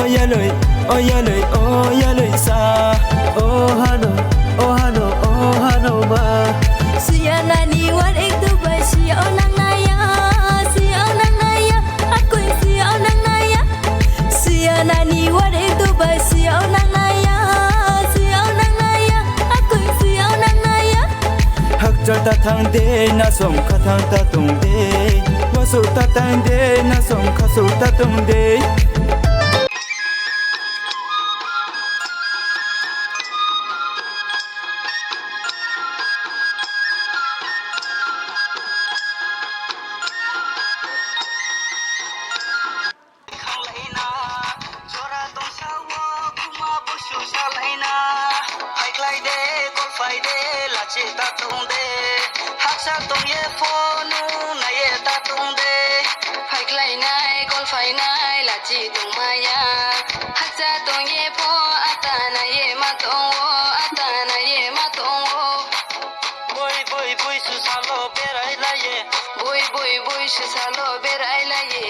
yellow, oh yellow, oh yellow sa. Oh hano, oh hano, oh hano ma. Siya na ni wan ik Dubai siya nang naya. Siya nang naya, ako'y siya nang naya. Siya na ni wan ik Dubai siya nang naya. Siya nang naya, ako'y siya nang naya. 학절 따탕데 나som 카탕 따통데 와소 따탕데 나som 카소 따통데 Boy boy boy, she salo berai la ye.